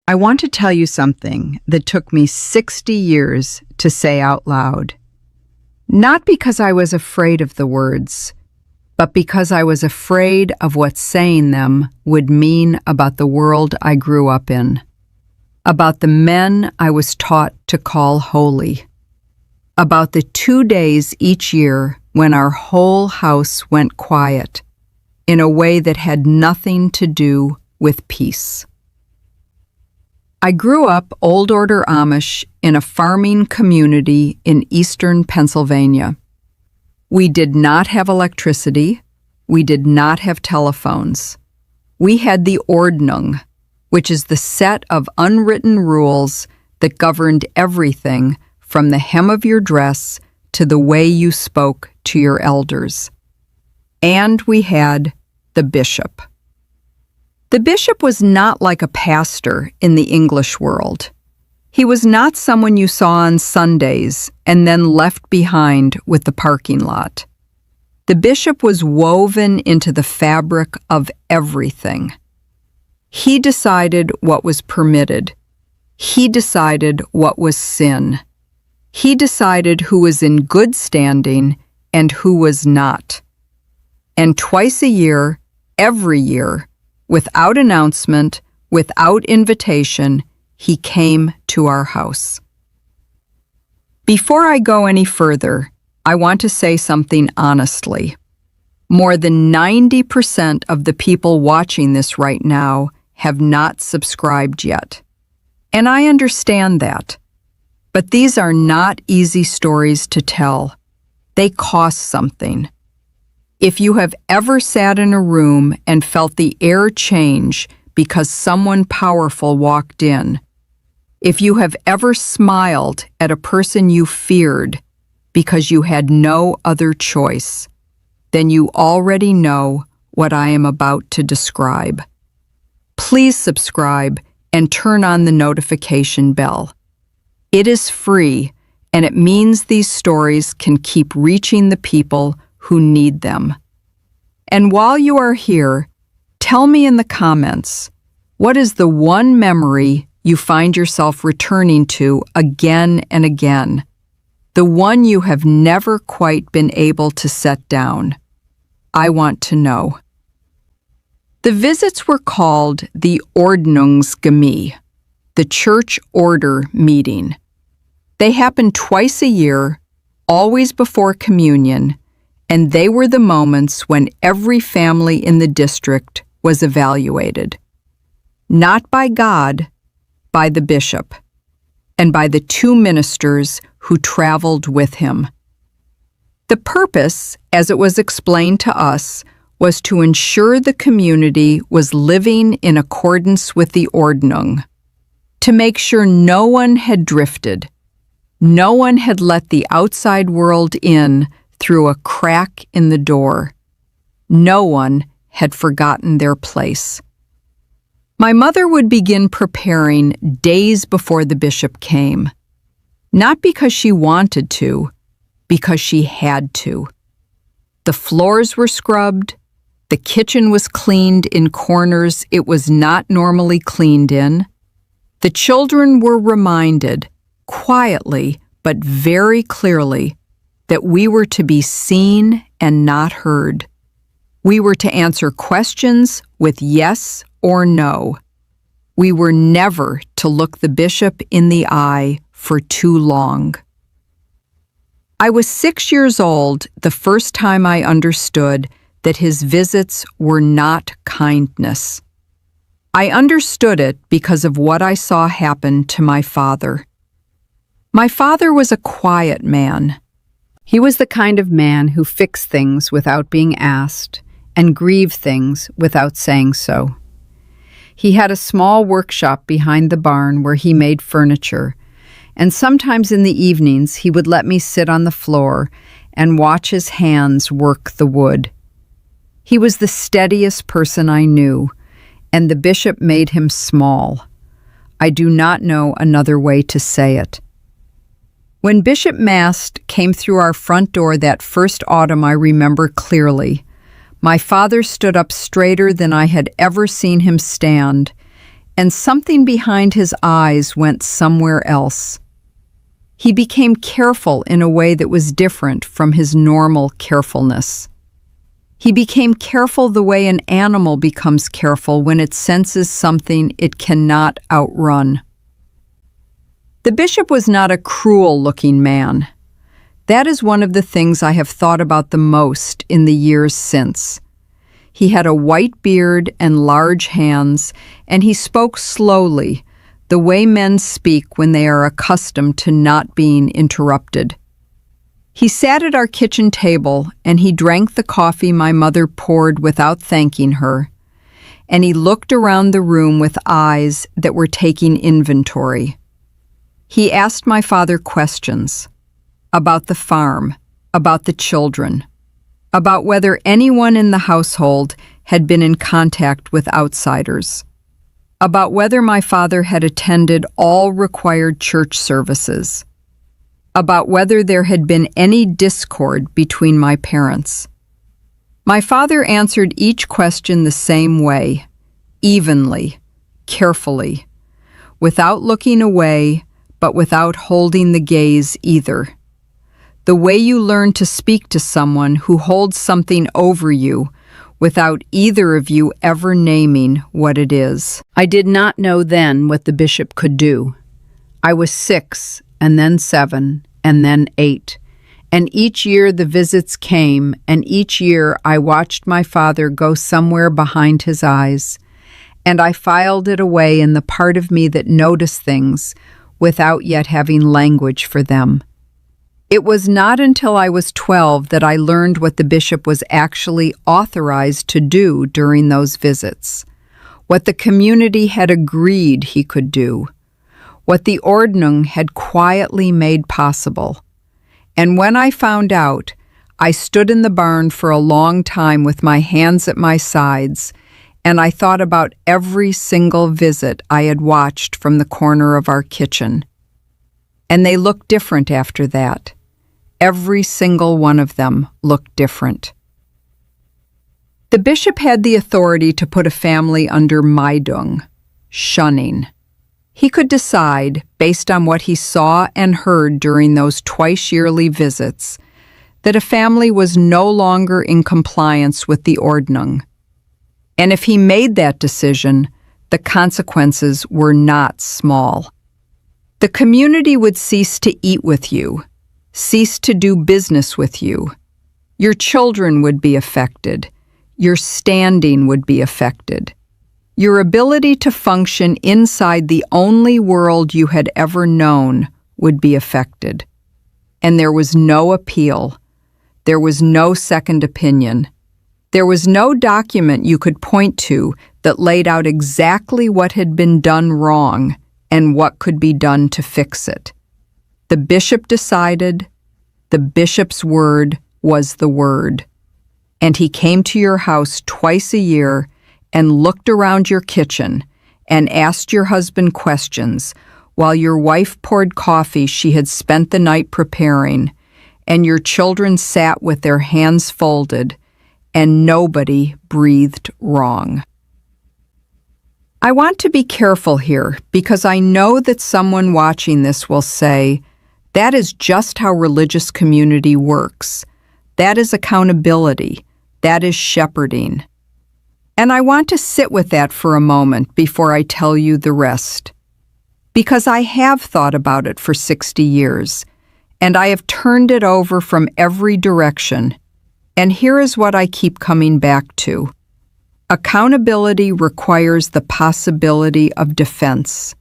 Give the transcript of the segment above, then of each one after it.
I want to tell you something that took me 60 years to say out loud. Not because I was afraid of the words, but because I was afraid of what saying them would mean about the world I grew up in, about the men I was taught to call holy, about the 2 days each year when our whole house went quiet in a way that had nothing to do with peace. I grew up Old Order Amish in a farming community in eastern Pennsylvania. We did not have electricity. We did not have telephones. We had the Ordnung, which is the set of unwritten rules that governed everything from the hem of your dress to the way you spoke to your elders. And we had the bishop. The bishop was not like a pastor in the English world. He was not someone you saw on Sundays and then left behind with the parking lot. The bishop was woven into the fabric of everything. He decided what was permitted. He decided what was sin. He decided who was in good standing and who was not. And twice a year, every year, without announcement, without invitation, he came to our house. Before I go any further, I want to say something honestly. More than 90% of the people watching this right now have not subscribed yet. And I understand that. But these are not easy stories to tell. They cost something. If you have ever sat in a room and felt the air change because someone powerful walked in, if you have ever smiled at a person you feared because you had no other choice, then you already know what I am about to describe. Please subscribe and turn on the notification bell. It is free, and it means these stories can keep reaching the people who need them. And while you are here, tell me in the comments, what is the one memory you find yourself returning to again and again? The one you have never quite been able to set down. I want to know. The visits were called the Ordnung Gemi, the church order meeting. They happened twice a year, always before communion, and they were the moments when every family in the district was evaluated. Not by God, by the bishop, and by the 2 ministers who traveled with him. The purpose, as it was explained to us, was to ensure the community was living in accordance with the Ordnung, to make sure no one had drifted, no one had let the outside world in through a crack in the door. No one had forgotten their place. My mother would begin preparing days before the bishop came, not because she wanted to, because she had to. The floors were scrubbed, the kitchen was cleaned in corners it was not normally cleaned in. The children were reminded, quietly but very clearly, that we were to be seen and not heard. We were to answer questions with yes or no. We were never to look the bishop in the eye for too long. I was 6 years old the first time I understood that his visits were not kindness. I understood it because of what I saw happen to my father. My father was a quiet man. He was the kind of man who fixed things without being asked and grieved things without saying so. He had a small workshop behind the barn where he made furniture, and sometimes in the evenings he would let me sit on the floor and watch his hands work the wood. He was the steadiest person I knew, and the bishop made him small. I do not know another way to say it. When Bishop Mast came through our front door that first autumn, I remember clearly. My father stood up straighter than I had ever seen him stand, and something behind his eyes went somewhere else. He became careful in a way that was different from his normal carefulness. He became careful the way an animal becomes careful when it senses something it cannot outrun. The bishop was not a cruel-looking man. That is one of the things I have thought about the most in the years since. He had a white beard and large hands, and he spoke slowly, the way men speak when they are accustomed to not being interrupted. He sat at our kitchen table, and he drank the coffee my mother poured without thanking her, and he looked around the room with eyes that were taking inventory. He asked my father questions about the farm, about the children, about whether anyone in the household had been in contact with outsiders, about whether my father had attended all required church services, about whether there had been any discord between my parents. My father answered each question the same way, evenly, carefully, without looking away, but without holding the gaze either. The way you learn to speak to someone who holds something over you without either of you ever naming what it is. I did not know then what the bishop could do. I was 6, and then 7, and then 8. And each year the visits came, and each year I watched my father go somewhere behind his eyes, and I filed it away in the part of me that noticed things without yet having language for them. It was not until I was 12 that I learned what the bishop was actually authorized to do during those visits, what the community had agreed he could do, what the Ordnung had quietly made possible. And when I found out, I stood in the barn for a long time with my hands at my sides, and I thought about every single visit I had watched from the corner of our kitchen. And they looked different after that. Every single one of them looked different. The bishop had the authority to put a family under Meidung, shunning. He could decide, based on what he saw and heard during those twice-yearly visits, that a family was no longer in compliance with the Ordnung. And if he made that decision, the consequences were not small. The community would cease to eat with you, cease to do business with you. Your children would be affected. Your standing would be affected. Your ability to function inside the only world you had ever known would be affected. And there was no appeal. There was no second opinion. There was no document you could point to that laid out exactly what had been done wrong and what could be done to fix it. The bishop decided. The bishop's word was the word. And he came to your house twice a year and looked around your kitchen and asked your husband questions while your wife poured coffee she had spent the night preparing, and your children sat with their hands folded, and nobody breathed wrong. I want to be careful here because I know that someone watching this will say, that is just how religious community works. That is accountability. That is shepherding. And I want to sit with that for a moment before I tell you the rest. Because I have thought about it for 60 years, and I have turned it over from every direction. And here is what I keep coming back to. Accountability requires the possibility of defense.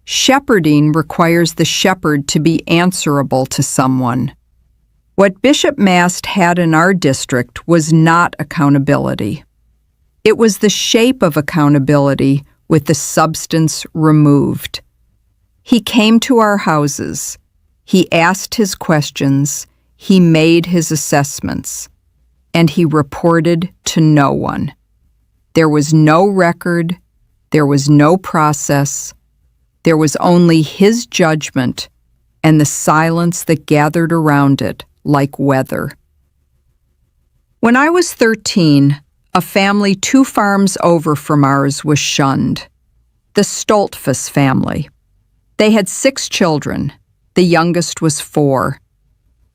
Shepherding requires the shepherd to be answerable to someone. What Bishop Mast had in our district was not accountability. It was the shape of accountability with the substance removed. He came to our houses. He asked his questions. He made his assessments. And he reported to no one. There was no record. There was no process. There was only his judgment and the silence that gathered around it like weather. When I was 13, a family 2 farms over from ours was shunned. The Stoltfus family. They had 6 children. The youngest was 4.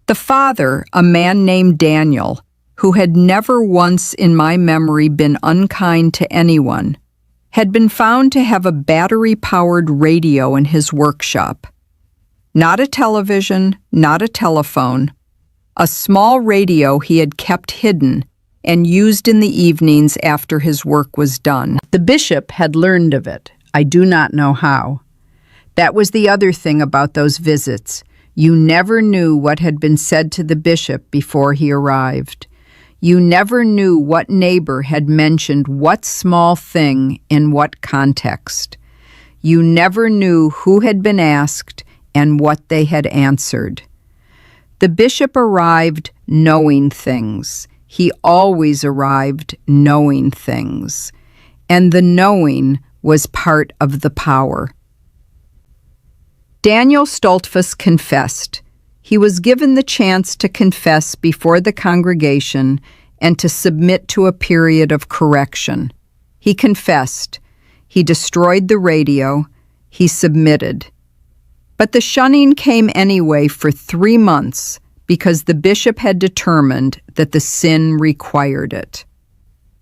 The father, a man named Daniel, who had never once in my memory been unkind to anyone, had been found to have a battery-powered radio in his workshop. Not a television, not a telephone. A small radio he had kept hidden and used in the evenings after his work was done. The bishop had learned of it. I do not know how. That was the other thing about those visits. You never knew what had been said to the bishop before he arrived. You never knew what neighbor had mentioned what small thing in what context. You never knew who had been asked and what they had answered. The bishop arrived knowing things. He always arrived knowing things. And the knowing was part of the power. Daniel Stoltfus confessed. He was given the chance to confess before the congregation and to submit to a period of correction. He confessed. He destroyed the radio. He submitted. But the shunning came anyway for 3 months because the bishop had determined that the sin required it.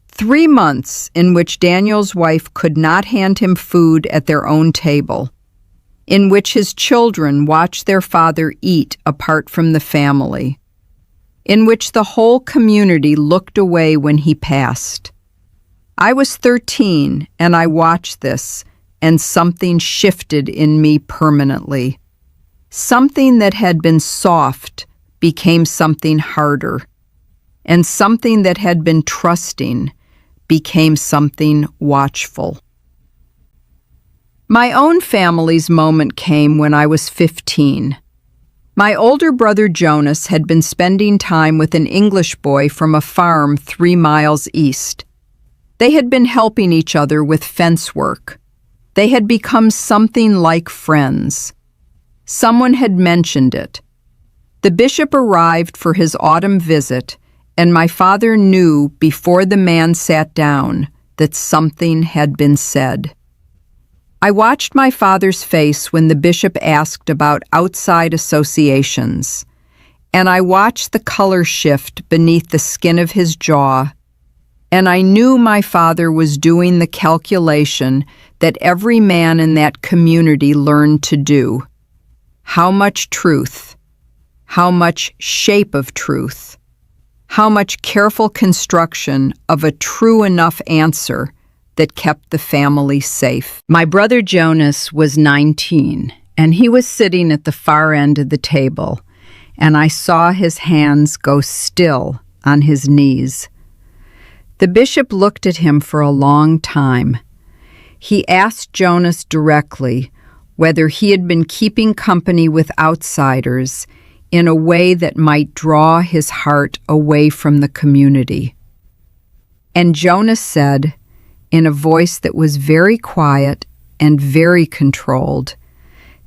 3 months in which Daniel's wife could not hand him food at their own table, in which his children watched their father eat apart from the family, in which the whole community looked away when he passed. I was 13 and I watched this, and something shifted in me permanently. Something that had been soft became something harder, and something that had been trusting became something watchful. My own family's moment came when I was 15. My older brother Jonas had been spending time with an English boy from a farm 3 miles east. They had been helping each other with fence work. They had become something like friends. Someone had mentioned it. The bishop arrived for his autumn visit, and my father knew before the man sat down that something had been said. I watched my father's face when the bishop asked about outside associations, and I watched the color shift beneath the skin of his jaw, and I knew my father was doing the calculation that every man in that community learned to do. How much truth? How much shape of truth? How much careful construction of a true enough answer that kept the family safe? My brother Jonas was 19, and he was sitting at the far end of the table, and I saw his hands go still on his knees. The bishop looked at him for a long time. He asked Jonas directly whether he had been keeping company with outsiders in a way that might draw his heart away from the community. And Jonas said, in a voice that was very quiet and very controlled,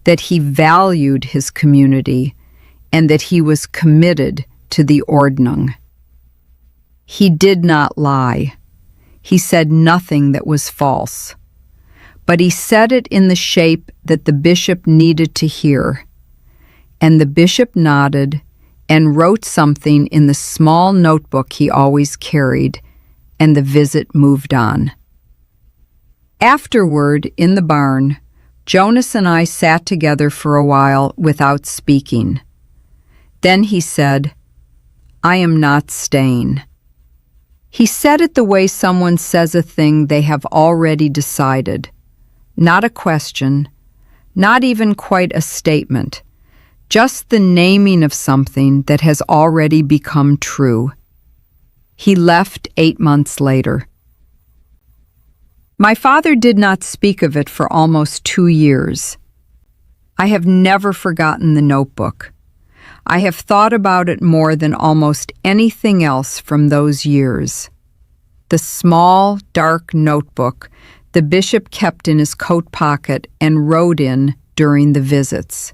that he valued his community and that he was committed to the Ordnung. He did not lie. He said nothing that was false. But he said it in the shape that the bishop needed to hear. And the bishop nodded and wrote something in the small notebook he always carried, and the visit moved on. Afterward, in the barn, Jonas and I sat together for a while without speaking. Then he said, "I am not staying." He said it the way someone says a thing they have already decided. Not a question, not even quite a statement, just the naming of something that has already become true. He left 8 months later. My father did not speak of it for almost 2 years. I have never forgotten the notebook. I have thought about it more than almost anything else from those years. The small, dark notebook the bishop kept in his coat pocket and wrote in during the visits.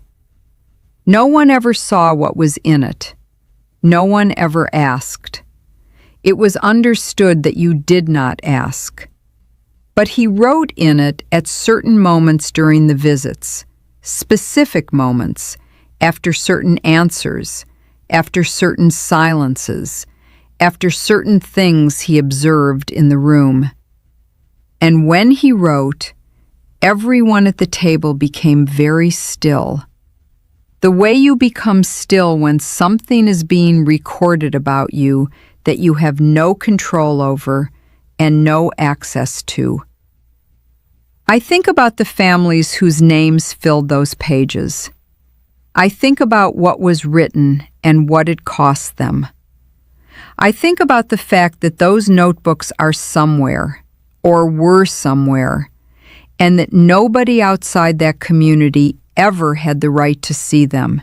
No one ever saw what was in it. No one ever asked. It was understood that you did not ask. But he wrote in it at certain moments during the visits, specific moments, after certain answers, after certain silences, after certain things he observed in the room. And when he wrote, everyone at the table became very still. The way you become still when something is being recorded about you that you have no control over and no access to. I think about the families whose names filled those pages. I think about what was written and what it cost them. I think about the fact that those notebooks are somewhere, or were somewhere, and that nobody outside that community ever had the right to see them,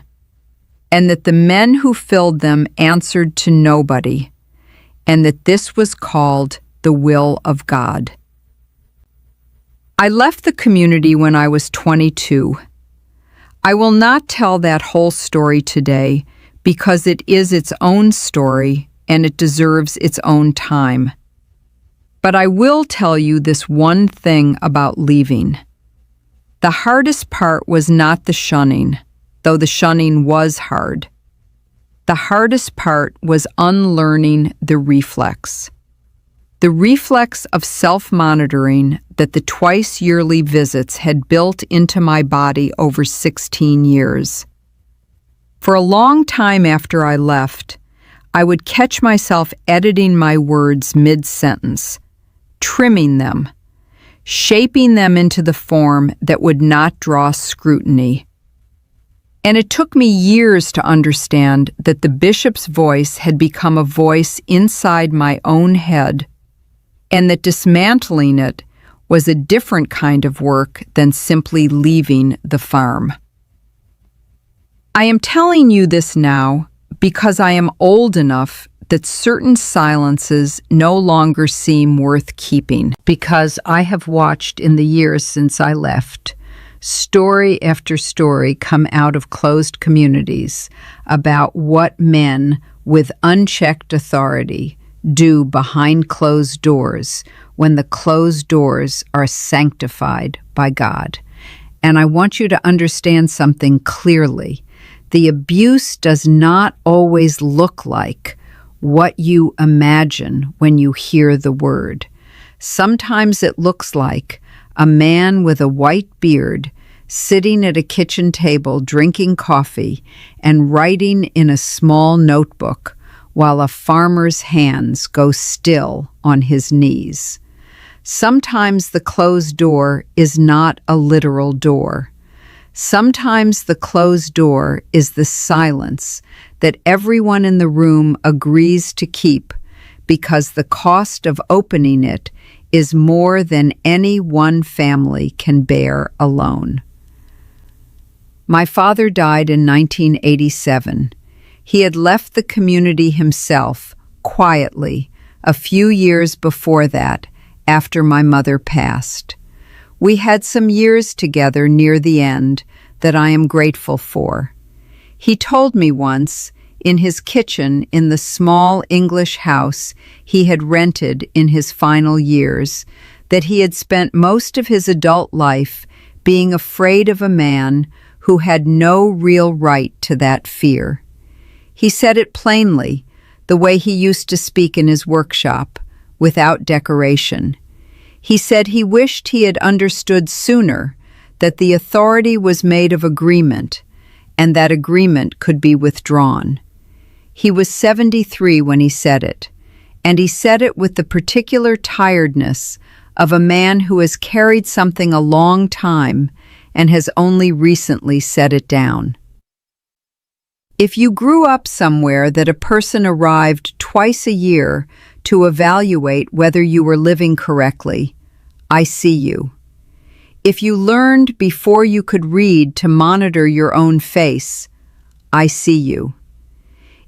and that the men who filled them answered to nobody, and that this was called the will of God. I left the community when I was 22. I will not tell that whole story today because it is its own story and it deserves its own time. But I will tell you this one thing about leaving. The hardest part was not the shunning, though the shunning was hard. The hardest part was unlearning the reflex. The reflex of self-monitoring that the twice-yearly visits had built into my body over 16 years. For a long time after I left, I would catch myself editing my words mid-sentence, trimming them, shaping them into the form that would not draw scrutiny. And it took me years to understand that the bishop's voice had become a voice inside my own head, and that dismantling it was a different kind of work than simply leaving the farm. I am telling you this now because I am old enough that certain silences no longer seem worth keeping, because I have watched in the years since I left story after story come out of closed communities about what men with unchecked authority do behind closed doors when the closed doors are sanctified by God. And I want you to understand something clearly. The abuse does not always look like what you imagine when you hear the word. Sometimes it looks like a man with a white beard sitting at a kitchen table drinking coffee and writing in a small notebook while a farmer's hands go still on his knees. Sometimes the closed door is not a literal door. Sometimes the closed door is the silence that everyone in the room agrees to keep because the cost of opening it is more than any one family can bear alone. My father died in 1987. He had left the community himself, quietly, a few years before that, after my mother passed. We had some years together near the end that I am grateful for. He told me once, in his kitchen in the small English house he had rented in his final years, that he had spent most of his adult life being afraid of a man who had no real right to that fear. He said it plainly, the way he used to speak in his workshop, without decoration. He said he wished he had understood sooner that the authority was made of agreement, and that agreement could be withdrawn. He was 73 when he said it, and he said it with the particular tiredness of a man who has carried something a long time and has only recently set it down. If you grew up somewhere that a person arrived twice a year to evaluate whether you were living correctly, I see you. If you learned before you could read to monitor your own face, I see you.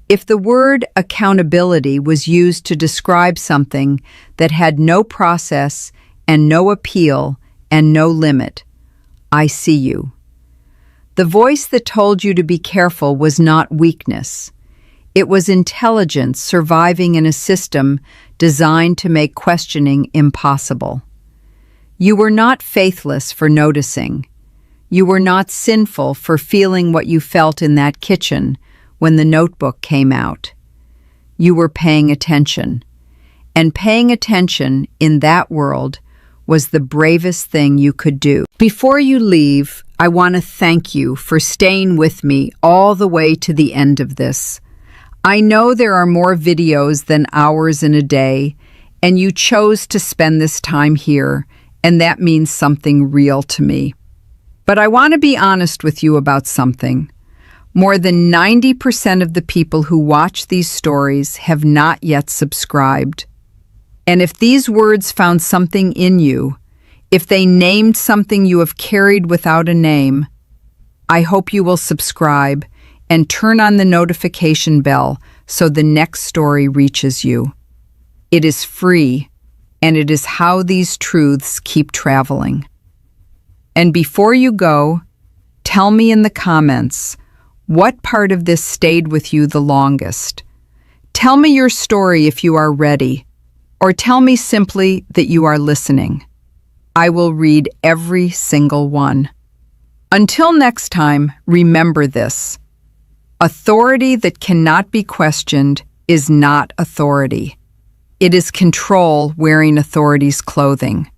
If the word accountability was used to describe something that had no process and no appeal and no limit, I see you. The voice that told you to be careful was not weakness. It was intelligence surviving in a system designed to make questioning impossible. You were not faithless for noticing. You were not sinful for feeling what you felt in that kitchen when the notebook came out. You were paying attention. And paying attention in that world was the bravest thing you could do. Before you leave, I want to thank you for staying with me all the way to the end of this. I know there are more videos than hours in a day, and you chose to spend this time here, and that means something real to me. But I want to be honest with you about something. More than 90% of the people who watch these stories have not yet subscribed. And if these words found something in you, if they named something you have carried without a name, I hope you will subscribe and turn on the notification bell so the next story reaches you. It is free, and it is how these truths keep traveling. And before you go, tell me in the comments, what part of this stayed with you the longest? Tell me your story if you are ready, or tell me simply that you are listening. I will read every single one. Until next time, remember this. Authority that cannot be questioned is not authority. It is control wearing authority's clothing.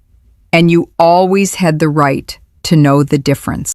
And you always had the right to know the difference.